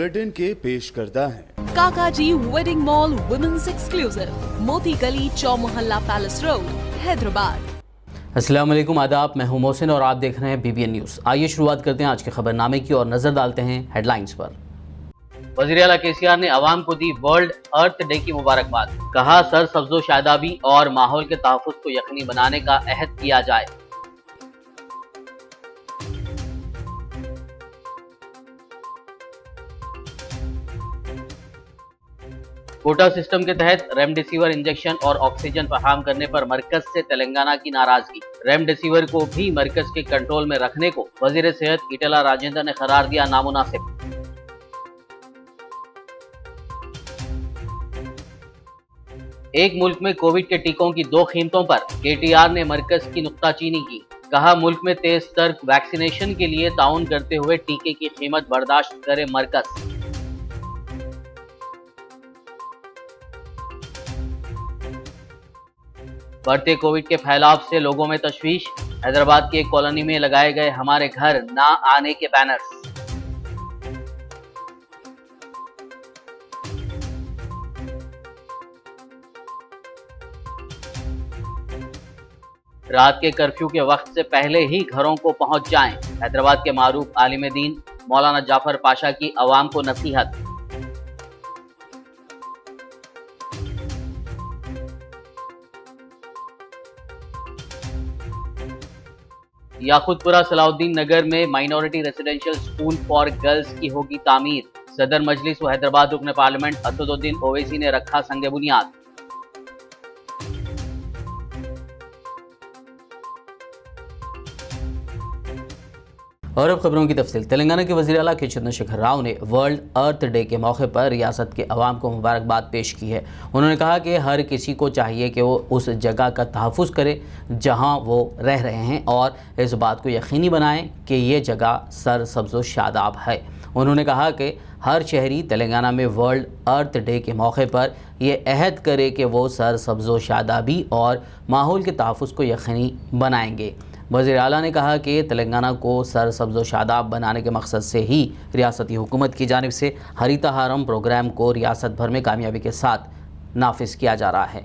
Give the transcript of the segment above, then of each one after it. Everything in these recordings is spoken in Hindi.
बुलेटिन के पेश करता है काकाजी वेडिंग मॉल वुमेन्स एक्सक्लूसिव, मोती गली, चौमोहल्ला पैलेस रोड, हैदराबाद। अस्सलाम वालेकुम, आदाब। मैं हूं मोहसिन और आप देख रहे हैं BBN न्यूज़। आइए शुरुआत करते हैं आज के खबरनामे की और नजर डालते हैं हेडलाइंस पर। वज़ीर आला KCR ने अवाम को दी वर्ल्ड अर्थ डे की मुबारकबाद। कहा सरसब्जो शादाबी और माहौल के तहफ़्फ़ुज़ को यकीनी बनाने का अहद किया जाए। कोटा सिस्टम के तहत रेमडेसिविर इंजेक्शन और ऑक्सीजन फराहम करने पर मरकज से तेलंगाना की नाराजगी। रेमडेसिविर को भी मरकज के कंट्रोल में रखने को वजीर सेहत ईटेला राजेंद्र ने करार दिया नामुनासिब। एक मुल्क में कोविड के टीकों की 2 कीमतों पर KTR ने मरकज की नुक्ताचीनी की। कहा मुल्क में तेज तर वैक्सीनेशन के लिए ताउन करते हुए टीके की कीमत बर्दाश्त करे मरकज। बढ़ते कोविड के फैलाव से लोगों में तशवीश। हैदराबाद की एक कॉलोनी में लगाए गए हमारे घर ना आने के बैनर्स। रात के कर्फ्यू के वक्त से पहले ही घरों को पहुंच जाएं। हैदराबाद के मारूफ आलिम दीन मौलाना जाफर पाशा की अवाम को नसीहत। याकुतपुरा सलाउद्दीन नगर में minority residential school for girls की होगी तामीर। सदर मजलिस व हैदराबाद रुकन पार्लियामेंट असदुद्दीन ओवैसी ने रखा संग बुनियाद। और अब खबरों की तफसील। तेलंगाना के वज़ीर आला के चंद्रशेखर राव ने वर्ल्ड अर्थ डे के मौके पर रियासत के अवाम को मुबारकबाद पेश की है। उन्होंने कहा कि हर किसी को चाहिए कि वो उस जगह का तहफ़्फ़ुज़ करे जहां वो रह रहे हैं और इस बात को यकीनी बनाएं कि ये जगह सरसब्ज़ व शादाब है। उन्होंने कहा कि हर शहरी तेलंगाना में वर्ल्ड अर्थ डे के मौके पर ये अहद करे कि वो सरसब्ज़ व शादाबी और माहौल के तहफ़्फ़ुज़ को यकीनी बनाएंगे। वज़ीर आला ने कहा कि तेलंगाना को सरसब्ज़ व शादाब बनाने के मकसद से ही रियासती हुकूमत की जानिब से हरिता हारम प्रोग्राम को रियासत भर में कामयाबी के साथ नाफिज किया जा रहा है।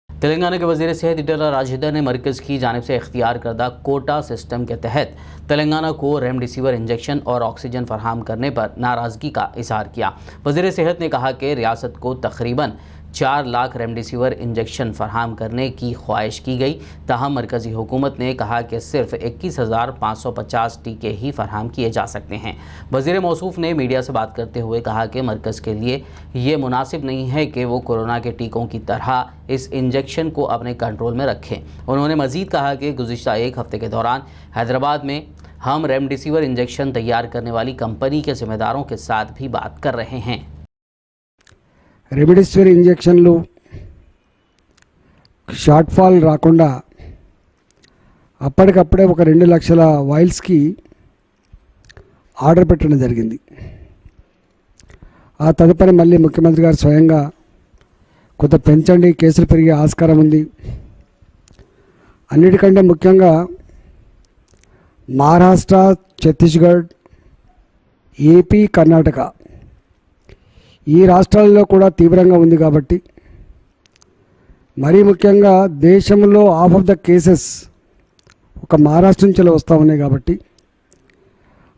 तेलंगाना के वज़ीर सेहत ईटेला राजेंद्र ने मरकज़ की जानिब से इख्तियार करदा कोटा सिस्टम के तहत तेलंगाना को रेमडेसिविर इंजेक्शन और ऑक्सीजन फराहम करने पर नाराज़गी का इज़हार किया। वज़ीर सेहत ने कहा कि रियासत को तकरीबन 4 लाख रेमडेसिविर इंजेक्शन फराहम करने की ख्वाहिश की गई, ताहम मरकज़ी हुकूमत ने कहा कि सिर्फ 21,550 टीके ही फराहम किए जा सकते हैं। वज़ीर मौसूफ़ ने मीडिया से बात करते हुए कहा कि मरकज़ के लिए ये मुनासिब नहीं है कि वो कोरोना के टीकों की तरह इस इंजेक्शन को अपने कंट्रोल में रखें। उन्होंने मज़ीद कहा कि गुज़िश्ता 1 हफ़्ते के दौरान हैदराबाद में हम रेमडेसिविर इंजेक्शन तैयार करने वाली कंपनी के ज़िम्मेदारों के साथ भी बात कर रहे हैं। రెమిడిసివిర్ ఇంజెక్షన్లు షార్ట్ ఫాల్ రాకుండా అప్పటికప్పుడే ఒక 2 లక్షల వైల్స్కి ఆర్డర్ పెట్టడం జరిగింది. ఆ తదుపరి మళ్ళీ ముఖ్యమంత్రి గారు స్వయంగా కొంత పెంచండి, కేసులు పెరిగే ఆస్కారం ఉంది, అన్నిటికంటే ముఖ్యంగా మహారాష్ట్ర, ఛత్తీస్గఢ్, ఏపీ, కర్ణాటక ఈ రాష్ట్రాల్లో కూడా తీవ్రంగా ఉంది కాబట్టి మరీ ముఖ్యంగా దేశంలో హాఫ్ ఆఫ్ ద కేసెస్ ఒక మహారాష్ట్ర నుంచి వస్తూ ఉన్నాయి కాబట్టి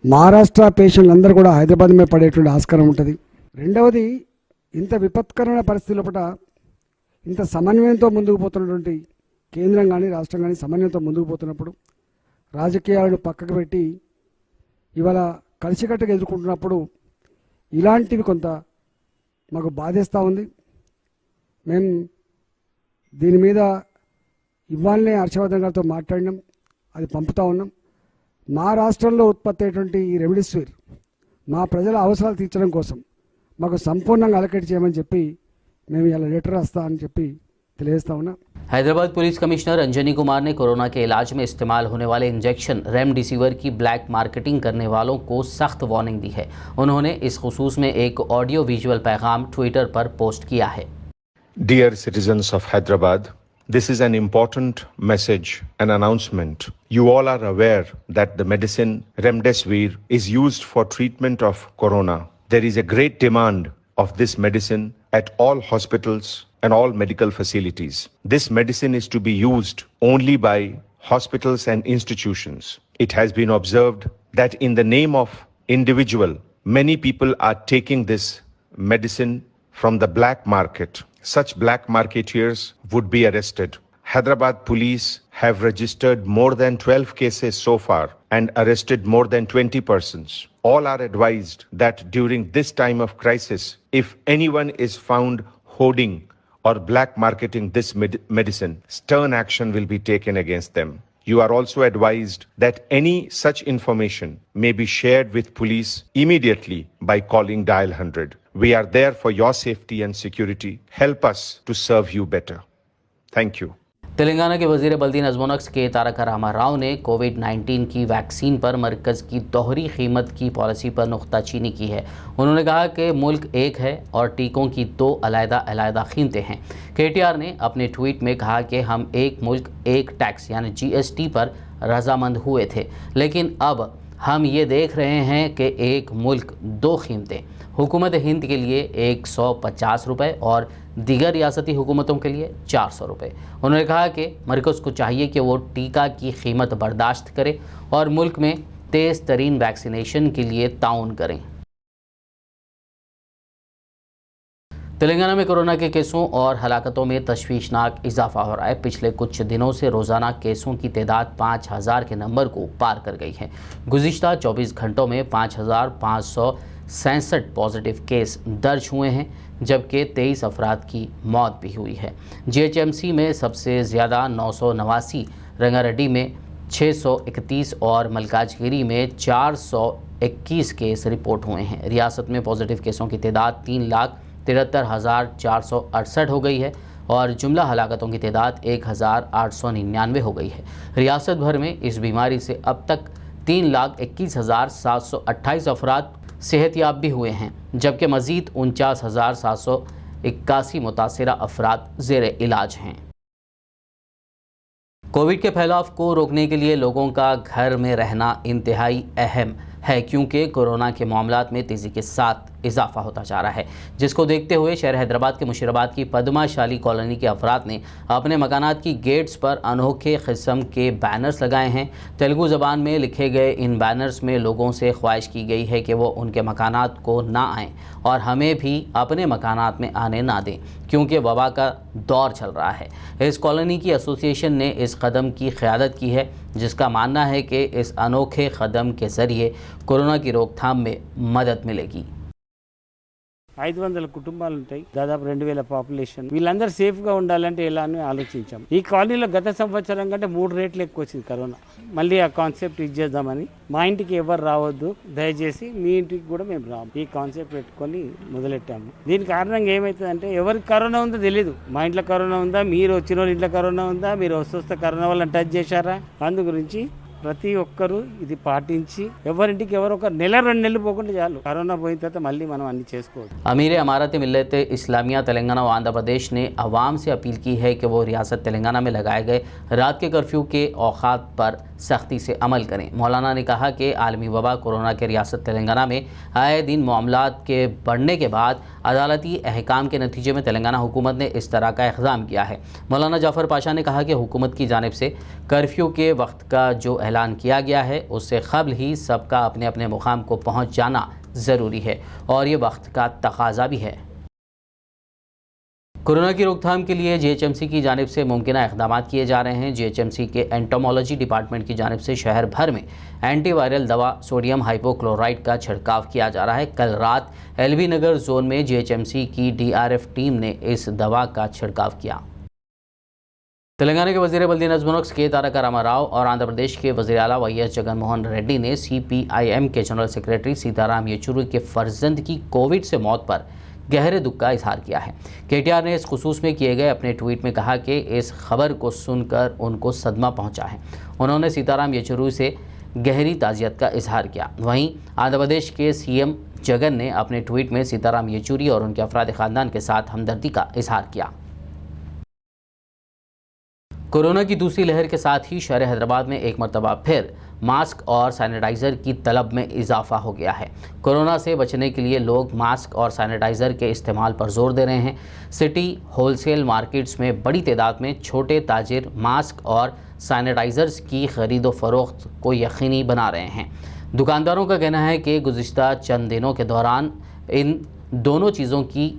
మహారాష్ట్ర పేషెంట్లు అందరూ కూడా హైదరాబాద్ మీద పడేటువంటి ఆస్కారం ఉంటుంది. రెండవది, ఇంత విపత్కరమైన పరిస్థితుల పట్ల ఇంత సమన్వయంతో ముందుకు పోతున్నటువంటి కేంద్రం కానీ రాష్ట్రం కానీ సమన్వయంతో ముందుకు పోతున్నప్పుడు రాజకీయాలను పక్కకు పెట్టి ఇవాళ కలిసికట్టుగా ఎదుర్కొంటున్నప్పుడు ఇలాంటివి కొంత మాకు బాధేస్తూ ఉంది. మేము దీని మీద ఇవాళనే హర్షవర్ధన్ గారితో మాట్లాడినాం, అది పంపుతా ఉన్నాం. మా రాష్ట్రంలో ఉత్పత్తి అయ్యేటువంటి ఈ రెమిడిసివిర్ మా ప్రజల అవసరాలు తీర్చడం కోసం మాకు సంపూర్ణంగా అలకేట్ చేయమని చెప్పి మేము ఇలా లెటర్ రాస్తా అని చెప్పి తెలియజేస్తా ఉన్నా. हैदराबाद पुलिस कमिश्नर अंजनी कुमार ने कोरोना के इलाज में इस्तेमाल होने वाले इंजेक्शन रेमडेसिविर की ब्लैक मार्केटिंग करने वालों को सख्त वार्निंग दी है। उन्होंने इस खुसूस में एक ऑडियो विजुअल पैगाम ट्विटर पर पोस्ट किया है। Dear citizens of Hyderabad, This is an important message and announcement. You all are aware that the medicine Remdesivir is used for treatment of corona. There is a great demand of this medicine at all hospitals and all medical facilities. This medicine is to be used only by hospitals and institutions. It has been observed that in the name of individual, many people are taking this medicine from the black market. Such black marketeers would be arrested. Hyderabad police have registered more than 12 cases so far and arrested more than 20 persons. All are advised that during this time of crisis, if anyone is found hoarding or black marketing this medicine, stern action will be taken against them. You are also advised that any such information may be shared with police immediately by calling Dial 100. We are there for your safety and security. Help us to serve you better. Thank you. Telangana के वज़ीर बल्दी नज़्म-ओ-नक्श के तारक रामा राव ने कोविड-19 की वैक्सीन पर मरकज़ की दोहरी कीमत की पॉलिसी पर नुक्ताचीनी की है। उन्होंने कहा कि मुल्क एक है और टीकों की दो अलग-अलग कीमतें हैं। KTR ने अपने ट्वीट में कहा कि हम एक मुल्क एक टैक्स यानी GST पर रजामंद हुए थे, लेकिन अब हम ये देख रहे हैं कि एक मुल्क दो कीमतें। हुकूमत हिंद के लिए 150 रुपये और दीगर रियासती हुकूमतों के लिए 400 रुपये। उन्होंने कहा कि मरकज़ को चाहिए कि वो टीका की कीमत बर्दाश्त करे और मुल्क में तेज़ तरीन वैक्सीनेशन के लिए ताउन करें। तेलंगाना में कोरोना के केसों और हलाकतों में तशवीशनाक इजाफा हो रहा है। पिछले कुछ दिनों से रोज़ाना केसों की तादाद 5000 के नंबर को पार कर गई है। गुज़िश्ता 24 घंटों में 5567 पॉजिटिव केस दर्ज हुए हैं, जबकि 23 अफराद की मौत भी हुई है। GHMC में सबसे ज़्यादा 989, रंगारेड्डी में 631 और मलकाजगिरी में 421 केस रिपोर्ट हुए हैं। रियासत में पॉजिटिव केसों की तादाद 3,73,468 हो गई है और जुमला हलाकतों की तादाद 1,899 हो गई है। रियासत भर में इस बीमारी से अब तक 3,21,728 अफराद सेहतयाब भी हुए हैं, जबकि मज़ीद 49,781 मुतासिरा अफराद ज़ेरे इलाज हैं। कोविड के फैलाव को रोकने के लिए लोगों का घर में रहना इंतहाई अहम है, क्योंकि कोरोना के मामलात में तेज़ी के साथ इजाफा होता जा रहा है, जिसको देखते हुए शहर हैदराबाद के मुशीराबाद की पद्माशाली कॉलोनी के अफराद ने अपने मकानात की गेट्स पर अनोखे किस्म के बैनर्स लगाए हैं। तेलुगु ज़बान में लिखे गए इन बैनर्स में लोगों से ख्वाहिश की गई है कि वो उनके मकानात को ना आएँ और हमें भी अपने मकानात में आने ना दें, क्योंकि वबा का दौर चल रहा है। इस कॉलोनी की एसोसिएशन ने इस कदम की क़यादत की है, जिसका मानना है कि इस अनोखे कदम के ज़रिए कोरोना की रोकथाम में मदद मिलेगी। 500 కుటుంబాలు ఉంటాయి, దాదాపు 2000 పాపులేషన్. వీళ్ళందరూ సేఫ్గా ఉండాలంటే ఎలా అని ఆలోచించాం. ఈ కాలనీలో గత సంవత్సరం కంటే 3 రెట్లు ఎక్కువ వచ్చింది కరోనా. మళ్ళీ ఆ కాన్సెప్ట్ ఇచ్చేద్దామని, మా ఇంటికి ఎవరు రావద్దు, దయచేసి మీ ఇంటికి కూడా మేము రాము, ఈ కాన్సెప్ట్ పెట్టుకొని మొదలెట్టాము. దీని కారణంగా ఏమవుతుందంటే ఎవరికి కరోనా ఉందో తెలియదు. మా ఇంట్లో కరోనా ఉందా, మీరు వచ్చిన వాళ్ళ ఇంట్లో కరోనా ఉందా, మీరు వస్తే కరోనా వాళ్ళని టచ్ చేశారా, అందు గురించి ప్రతి ఒక్కరూ ఇది పాటించి ఎవరింటికి ఎవరు ఒక నెల 2 నెలలు పోకుండా చాలు, కరోనా పోయిన తర్వాత మళ్ళీ మనం అన్ని చేసుకోవచ్చు। अमीर अमारत मिल्लत इस्लामिया तेलंगाना व आंध्र प्रदेश ने अवाम से अपील की है कि वो रियासत तेलंगाना में लगाए गए रात के कर्फ्यू के औकात पर सख्ती से अमल करें। मौलाना ने कहा कि आलमी वबा कोरोना के रियासत तेलंगाना में आए दिन मामलात के बढ़ने के बाद अदालती अहकाम के नतीजे में तेलंगाना हुकूमत ने इस तरह का इक़दाम किया है। मौलाना जाफ़र पाशा ने कहा कि हुकूमत की जानिब से कर्फ्यू के वक्त का जो ऐलान किया गया है उससे क़ब्ल ही सबका अपने अपने मुकाम को पहुँच जाना ज़रूरी है और ये वक्त का तकाजा भी है। कोरोना की रोकथाम के लिए जीएचएमसी की जानिब से मुमकिन इक़दाम किए जा रहे हैं। जीएचएमसी के एंटोमोलॉजी डिपार्टमेंट की जानिब से शहर भर में एंटीवायरल दवा सोडियम हाइपोक्लोराइड का छिड़काव किया जा रहा है। कल रात एलबी नगर जोन में जीएचएमसी की DRF टीम ने इस दवा का छिड़काव किया। तेलंगाना के वज़ीर बल्दी नज़्म-ओ-नक्श के तारक रामाराव और आंध्र प्रदेश के वज़ीर आला YS जगनमोहन रेड्डी ने CPIM के जनरल सेक्रेटरी सीताराम येचुरी के फ़र्जंद की कोविड से मौत पर गहरे दुख का इजहार किया है। KTR ने इस खुसूस में किए गए अपने ट्वीट में कहा कि इस खबर को सुनकर उनको सदमा पहुंचा है। उन्होंने सीताराम येचुरी से गहरी ताज़ियत का इजहार किया। वहीं आंध्र प्रदेश के CM जगन ने अपने ट्वीट में सीताराम येचुरी और उनके अफराद ख़ानदान के साथ हमदर्दी का इजहार किया। कोरोना की दूसरी लहर के साथ ही शहर हैदराबाद में एक मरतबा फिर मास्क और सैनिटाइज़र की तलब में इजाफा हो गया है। कोरोना से बचने के लिए लोग मास्क और सैनिटाइज़र के इस्तेमाल पर जोर दे रहे हैं। सिटी होलसेल मार्केट्स में बड़ी तादाद में छोटे ताजिर मास्क और सैनिटाइज़र्स की खरीदो फरोख्त को यकीनी बना रहे हैं। दुकानदारों का कहना है कि गुज़िश्ता चंद दिनों के दौरान इन दोनों चीज़ों की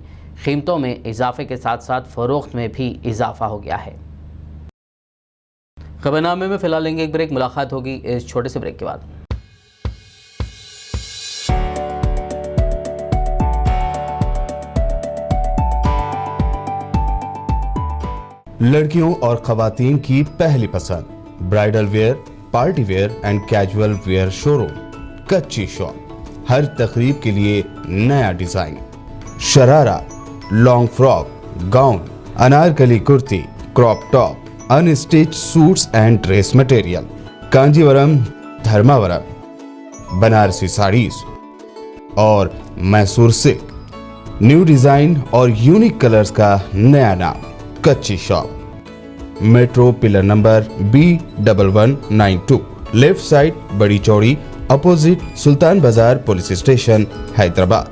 कीमतों में इजाफे के साथ साथ फ़रोख्त में भी इजाफा हो गया है। खबरनामे में फ़िलहाल लेंगे एक ब्रेक, मुलाकात होगी इस छोटे से ब्रेक के बाद। लड़कियों और खवातीन की पहली पसंद, bridal wear, party wear and casual wear showroom, Kachchi shop. हर तकरीब के लिए नया design, sharara, long frock, gown, Anarkali kurti, crop top, unstitch suits and dress material, Kanjeevaram, Dharmavaram, Banarasi saris और मैसूर सिल्क। न्यू डिजाइन और यूनिक कलर्स का नया नाम, Kachchi shop. Metro pillar number B1192, left side, Badi Chowdi, opposite Sultan Bazaar police station, Hyderabad.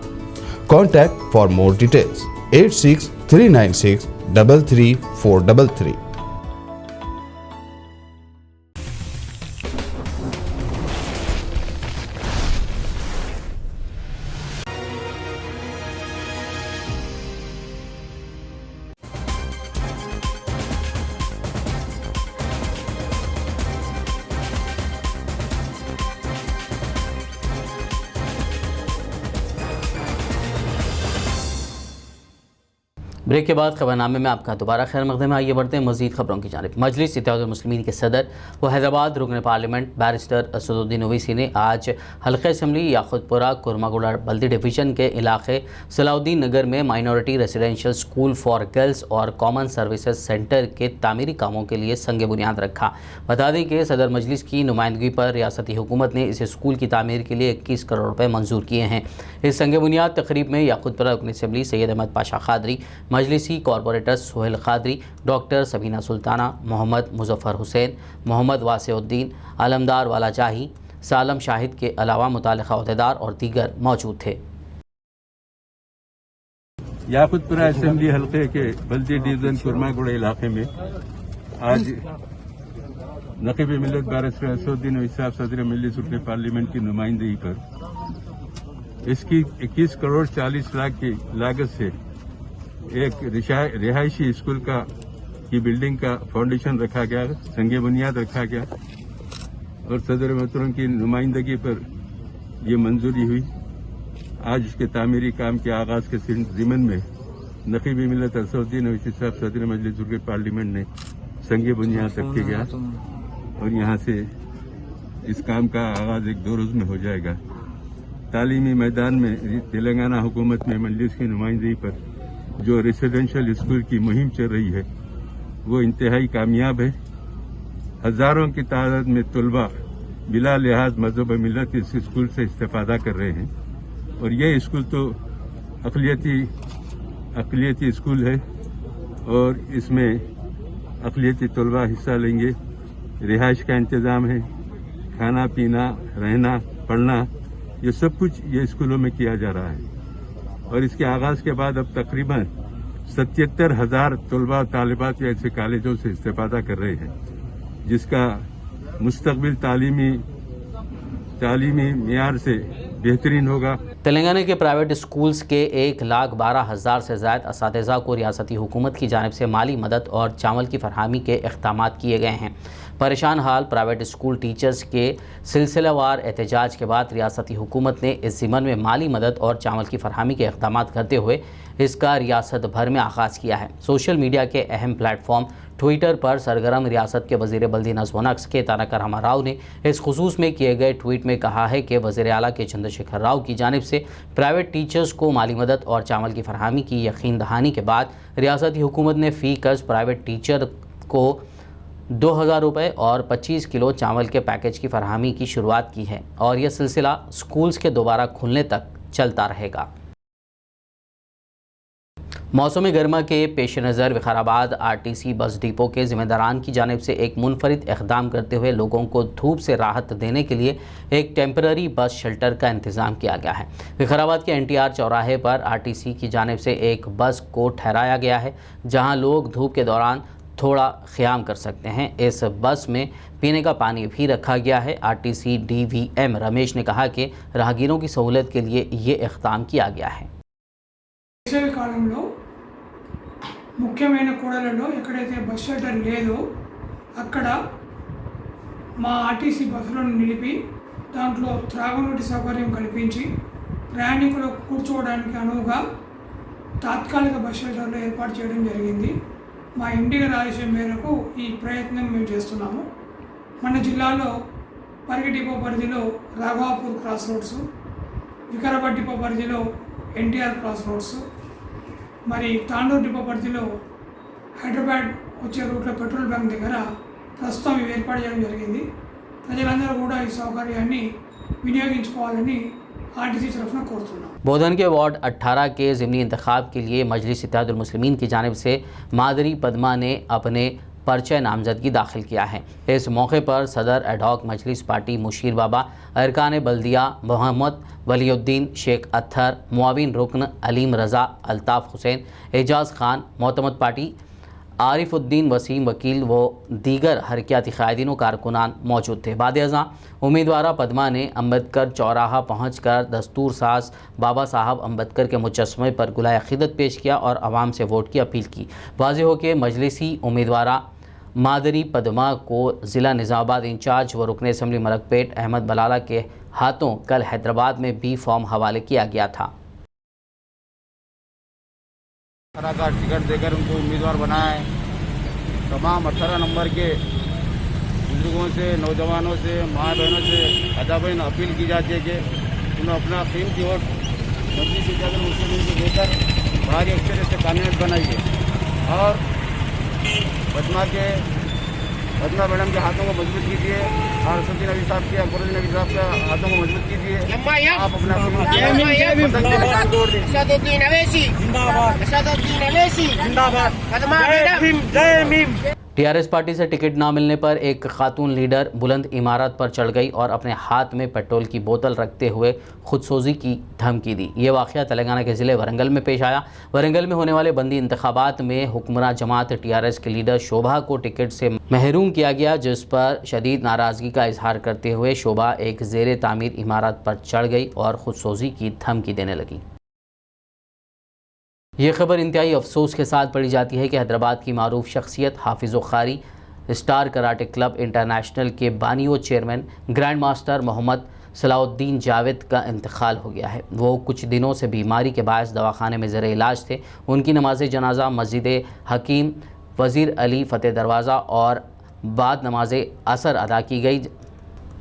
Contact for more details 86 396 33433। Break के बाद खबरनामे में आपका दोबारा खैर मकदम है। आइए बढ़ते हैं मज़ीद खबरों की जानिब। मजलिस इत्तेहादुल मुस्लिमीन के सदर व हैदराबाद रुकन पार्लियामेंट बैरिस्टर असदुद्दीन ओवैसी ने आज हल्का असम्बली याखुतपुरा कुरमागुड़ा बल्दी डिवीज़न के इलाके सलाउद्दीन नगर में minority residential school for girls और कॉमन सर्विसेज सेंटर के तामीरी कामों के लिए संग बुनियाद रखा। बता दें कि सदर मजलिस की नुमाइंदगी पर रियासती हुकूमत ने इस स्कूल की तामीर के लिए 21 करोड़ रुपये मंजूर किए हैं। इस संग बुनियाद तकरीब में याखुतपुरा रुकन असम्बली सैयद अहमद पाशा खादरी, मजलिसी कॉरपोरेटर सोहेल खादरी, डॉक्टर सबीना सुल्ताना, मोहम्मद मुजफ्फर हुसैन, मोहम्मद वासिउद्दीन, आलमदार वाला जाही, सालम शाहिद के अलावा मुताल्लिक़ा अहदेदार और दीगर मौजूद थे। याकुतपुरा असेंबली हल्के के बल्दी डिवीजन कुरमागुड़ा इलाके में आज नकीब मिल्लत बैरिस्टर असदुद्दीन ओवैसी साहब सदर मजलिस रुकन पार्लियामेंट की नुमाइंदगी पर इसकी 21 करोड़ 40 लाख की लागत से एक रिहायशी स्कूल की बिल्डिंग का फाउंडेशन रखा गया, संगे बुनियाद रखा गया और सदर मोहतरम की नुमाइंदगी पर ये मंजूरी हुई। आज उसके तामीरी काम के आगाज के ज़िमन में नकीब मिल्लत असदुद्दीन ओवैसी साहब सदर मजलिस रुकन पार्लियामेंट ने संगे बुनियाद रखे गया और यहाँ से इस काम का आगाज 1-2 रोज में हो जाएगा। तालीमी मैदान में तेलंगाना हुकूमत में मजलिस की नुमाइंदगी पर जो रेसिडेंशियल स्कूल की मुहिम चल रही है वो इंतहाई कामयाब है। हजारों की तादाद में तलबा बिला लिहाज मजहब व मिलत इस स्कूल से इस्तेफादा कर रहे हैं और ये स्कूल तो अक़लियती स्कूल है और इसमें अक़लियती तलबा हिस्सा लेंगे। रिहाइश का इंतज़ाम है, खाना पीना, रहना, पढ़ना, ये सब कुछ ये स्कूलों में किया जा रहा है और इसके आगाज के बाद अब तकरीबन 77,000 तलबा तालिबात ऐसे कॉलेजों से इस्तेफादा कर रहे हैं, जिसका मुस्तकबिल तालीमी मियार से बेहतरीन होगा। तेलंगाना के प्राइवेट स्कूल्स के 1,12,000 से ज़ायद असातिज़ा को रियासती हुकूमत की जानिब से माली मदद और चावल की फरहमी के इक़दामात किए गए हैं। परेशान हाल प्राइवेट स्कूल टीचर्स के सिलसिलावार एहतजाज के बाद रियासती हुकूमत ने इस ज़िमन में माली मदद और चावल की फरहमी के इक़दामात करते हुए इसका रियासत भर में आगाज़ किया है। सोशल मीडिया के अहम प्लेटफॉर्म ट्विटर पर सरगर्म रियासत के वज़ीर बल्दी नज़्म व नक्श के तारक रामा राव ने इस खुसूस में किए गए ट्वीट में कहा है कि वज़ीर आला के चंद्रशेखर राव की जानिब से प्राइवेट टीचर्स को माली मदद और चावल की फरहमी की यकीन दहानी के बाद रियासती हुकूमत ने फ़ी कर्ज प्राइवेट टीचर को 2,000 रुपये और 25 किलो चावल के पैकेज की फरहमी की शुरुआत की है और यह सिलसिला स्कूल्स के दोबारा खुलने तक चलता रहेगा। मौसम गर्मा के पेश नज़र विकाराबाद आरटीसी बस डिपो के जिम्मेदारान की जानिब से एक मुनफरिद इक़दाम करते हुए लोगों को धूप से राहत देने के लिए एक टेम्पररी बस शेल्टर का इंतज़ाम किया गया है। विकाराबाद के NTR चौराहे पर आरटीसी की जानिब से एक बस को ठहराया गया है जहां लोग धूप के दौरान थोड़ा क़याम कर सकते हैं। इस बस में पीने का पानी भी रखा गया है। आरटीसी DVM रमेश ने कहा कि राहगीरों की सहूलत के लिए ये इक़दाम किया गया है। వేసవి కాలంలో ముఖ్యమైన కూడలలో ఎక్కడైతే బస్ షెల్టర్ లేదో అక్కడ మా ఆర్టీసీ బస్సులను నిలిపి దాంట్లో త్రాగునీటి సౌకర్యం కల్పించి ప్రయాణికులకు కూర్చోవడానికి అనువుగా తాత్కాలిక బస్ షెల్టర్లు ఏర్పాటు చేయడం జరిగింది. మా ఇంటిగర్ ఆదేశం మేరకు ఈ ప్రయత్నం మేము చేస్తున్నాము. మన జిల్లాలో పరిగి డిపో పరిధిలో Raghavapur cross roads, Vikarabad depot పరిధిలో NTR క్రాస్ రోడ్స్, మరి తాండూరు డిపో పరిధిలో హైదరాబాద్ వచ్చే రూట్లో పెట్రోల్ బంక్ దగ్గర ప్రస్తుతం ఇవి ఏర్పాటు చేయడం జరిగింది. ప్రజలందరూ కూడా ఈ సౌకర్యాన్ని వినియోగించుకోవాలని आरटीसी तरफ कोरतुन्ना। बोधन के वार्ड 18 के ज़िमनी इंतखाब के लिए मजलिस इत्तेहादुल मुस्लिमीन की जानिब से मादरी पदमा ने अपने पर्चे नामजदगी दाखिल किया है। इस मौके पर सदर एडहॉक मजलिस पार्टी मुशीर बाबा, अरकान बल्दिया मोहम्मद वलीउद्दीन शेख अत्थर, मुआविन रुकन अलीम रज़ा, अल्ताफ़ हुसैन, एजाज़ खान, मोतमद पार्टी आरिफुद्दीन वसीम वकील व दीगर हरकियाती क़ायदीन व कारकुनान मौजूद थे। बाद अज़ां उम्मीदवार पदमा ने अम्बेडकर चौराहा पहुँच कर दस्तूर साज बाबा साहब अम्बेडकर के मुजस्समे पर गुलाए अक़ीदत पेश किया और आवाम से वोट की अपील की। वाज़ेह हो कि मजलिसी उम्मीदवार मादरी पदमा को ज़िला निज़ामाबाद इंचार्ज व रुकन असम्बली मलकपेट अहमद बलाला के हाथों कल हैदराबाद में B फॉर्म हवाले किया गया था। का टिकट देकर उनको उम्मीदवार बनाया है। तमाम 18 नंबर के बुजुर्गों से, नौजवानों से, माँ बहनों से अदाबीन अपील की जाती है कि उन्हें अपना कीमती वोट मजलिस इत्तेहादुल मुस्लिमीन को देकर भारी अक्षर से कैंडिडेट बनाइए और पदमा मैडम के हाथों को मजबूत कीजिए और सचिन नबी साहब के, अकबरुद्दीन नबी साहब के हाथों को मजबूत कीजिए। आप अपना TRS पार्टी से टिकट ना मिलने पर एक खातून लीडर बुलंद इमारत पर चढ़ गई और अपने हाथ में पेट्रोल की बोतल रखते हुए खुदसोजी की धमकी दी। ये वाक़या तेलंगाना के ज़िले वरंगल में पेश आया। वरंगल में होने वाले बंदी इंतखाबात में हुक्मरान जमात TRS के लीडर शोभा को टिकट से महरूम किया गया, जिस पर शदीद नाराज़गी का इजहार करते हुए शोभा एक ज़ेर तामीर इमारत पर चढ़ गई और खुदसोजी की धमकी देने लगी। ये खबर इंतहाई अफसोस के साथ पढ़ी जाती है कि हैदराबाद की मारूफ शख्सियत हाफिज़ खारी स्टार कराटे क्लब इंटरनेशनल के बानी व chairman grand master Mohammed Salauddin Javed का इंतकाल हो गया है। वो कुछ दिनों से बीमारी के बायस दवाखाने में ज़ेर इलाज थे। उनकी नमाज जनाजा मस्जिद हकीम वज़ीर अली फ़तेह दरवाज़ा और बाद नमाज असर अदा की गई।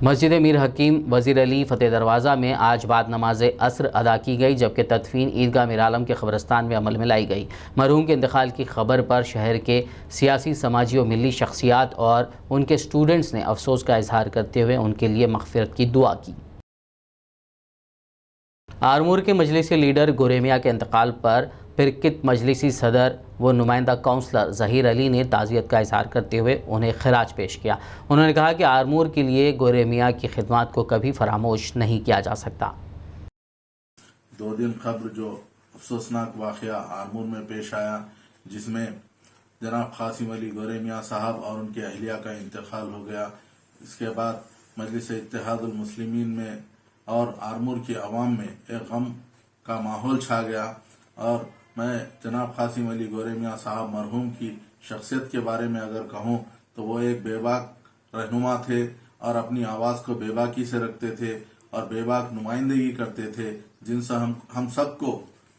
मस्जिद मीर हकीम वज़ीर अली फ़तेह दरवाज़ा में आज बाद नमाज असर अदा की गई, जबकि तदफीन ईदगाह मीर आलम के क़ब्रिस्तान में अमल में लाई गई। मरहूम के इंतकाल की खबर पर शहर के सियासी, समाजी और मिली शख्सियात और उनके स्टूडेंट्स ने अफसोस का इजहार करते हुए उनके लिए मग़फ़िरत की दुआ की। आरमूर के मजलिसी लीडर गुरेमिया के इंतकाल पर पिरकित मजलिसी सदर व नुमाइंदा काउंसलर ज़हीर अली ने ताज़ियत का इजहार करते हुए उन्हें खिराज पेश किया। उन्होंने कहा कि आरमूर के लिए गुरेमिया की खिदमत को कभी फरामोश नहीं किया जा सकता। 2 दिन कब्ल जो अफसोसनाक वाक़या आरमूर में पेश आया, जिसमें जनाब कासिम अली गुरेमिया साहब और उनके अहलिया का इंतकाल हो गया, इसके बाद मजलिस इत्तेहादुल मुस्लिमीन में और आरमूर की आवाम में एक गम का माहौल छा गया। और मैं जनाब कासिम अली गुरेमिया साहब मरहूम की शख्सियत के बारे में अगर कहूँ तो वो एक बेबाक रहनुमा थे और अपनी आवाज़ को बेबाकी से रखते थे और बेबाक नुमाइंदगी करते थे, जिनसे हम सबको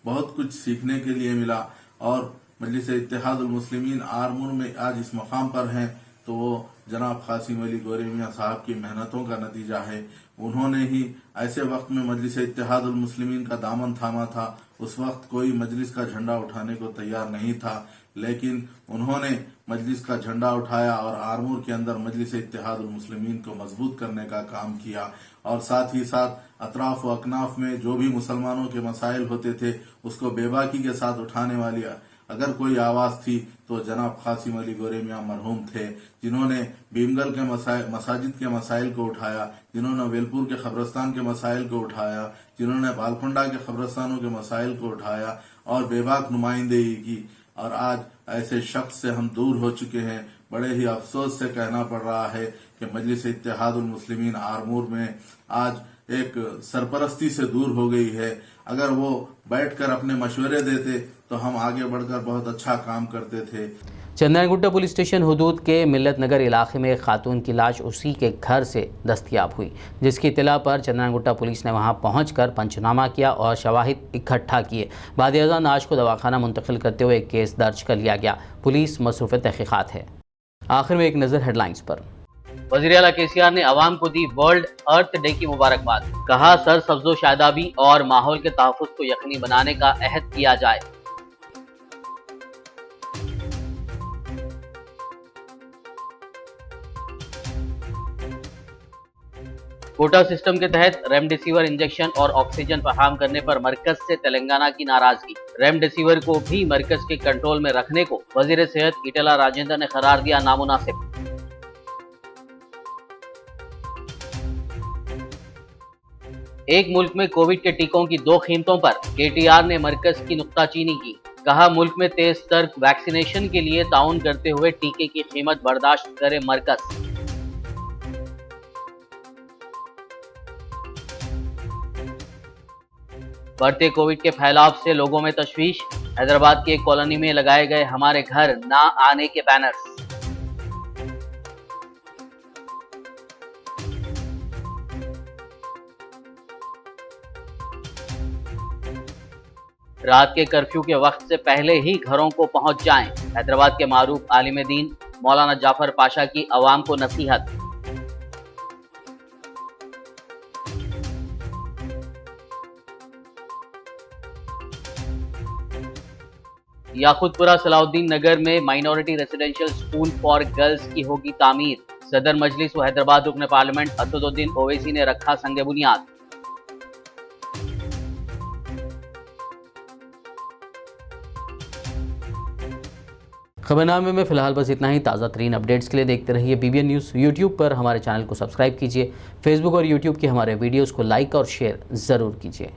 बहुत कुछ सीखने के लिए मिला। और मजलिस इत्तेहादुल मुस्लिमीन आरमूर में आज इस मकाम पर हैं तो वो जनाब कासिम अली गुरेमिया साहब की मेहनतों का नतीजा है। उन्होंने ही ऐसे वक्त में मजलिस इत्तेहादुल मुस्लिमीन का दामन थामा था, उस वक्त कोई मजलिस का झंडा उठाने को तैयार नहीं था, लेकिन उन्होंने मजलिस का झंडा उठाया और आरमूर के अंदर मजलिस इत्तेहादुल मुस्लिमीन को मजबूत करने का काम किया और साथ ही साथ अतराफ व अकनाफ में जो भी मुसलमानों के मसाइल होते थे उसको बेबाकी के साथ उठाने वाली अगर कोई आवाज थी तो जनाब कासिम अली गोरे मियां मरहूम थे, जिन्होंने भीमगल के मसाजिद के मसाइल को उठाया, जिन्होंने वेलपुर के खबरस्तान के मसाइल को उठाया, जिन्होंने बालकुंडा के खबरस्तानों के मसाइल को उठाया और बेबाक नुमाइंदगी की। और आज ऐसे शख्स से हम दूर हो चुके हैं। बड़े ही अफसोस से कहना पड़ रहा है कि मजलिस इत्तेहादुल मुस्लिमीन आरमूर में आज एक सरपरस्ती से दूर हो गई है। अगर वो बैठकर अपने मशवरे देते तो हम आगे बढ़कर बहुत अच्छा काम करते थे। चंदनगुट्टा पुलिस स्टेशन हुदूद के मिल्लत नगर इलाके में एक खातून की लाश उसी के घर से दस्तयाब हुई, जिसकी इत्तला पर चंदनगुट्टा पुलिस ने वहां पहुंचकर पंचनामा किया और शवाहिद इकट्ठा किए। बाद अज़ां लाश को दवाखाना मुंतकिल करते हुए एक केस दर्ज कर लिया गया। पुलिस मसरूफ़ तहक़ीक़ात है। आखिर में एक नज़र हेडलाइंस पर। वज़ीर आला केसीआर ने आवाम को दी वर्ल्ड अर्थ डे की मुबारकबाद। कहा सरसब्ज़ो शादाबी और माहौल के तहफ़्फ़ुज़ को यकीनी बनाने का अहद किया जाए। कोटा सिस्टम के तहत रेमडेसिविर इंजेक्शन और ऑक्सीजन फराहम करने पर मरकज से तेलंगाना की नाराजगी। रेमडेसिविर को भी मरकज के कंट्रोल में रखने को वजीर सेहत ईटेला राजेंद्र ने करार दिया नामुनासिब। एक मुल्क में कोविड के टीकों की 2 कीमतों पर केटीआर ने मरकज की नुक्ताचीनी की। कहा मुल्क में तेज तर वैक्सीनेशन के लिए ताउन करते हुए टीके की कीमत बर्दाश्त करे मरकज। बढ़ते कोविड के फैलाव से लोगों में तशवीश। हैदराबाद की एक कॉलोनी में लगाए गए हमारे घर ना आने के बैनर्स। रात के कर्फ्यू के वक्त से पहले ही घरों को पहुंच जाएं। हैदराबाद के मारूफ आलिम दीन मौलाना जाफर पाशा की अवाम को नसीहत। याकुतपुरा सलाउद्दीन नगर में minority residential school for girls की होगी तामीर। सदर मजलिस व हैदराबाद रुकन पार्लियामेंट असदुद्दीन ओवैसी ने रखा संग बुनियाद। खबरनामे में फिलहाल बस इतना ही। ताज़ा तरीन अपडेट्स के लिए देखते रहिए BBN न्यूज़। यूट्यूब पर हमारे चैनल को सब्सक्राइब कीजिए। फेसबुक और यूट्यूब के हमारे वीडियोज़ को लाइक और शेयर ज़रूर कीजिए।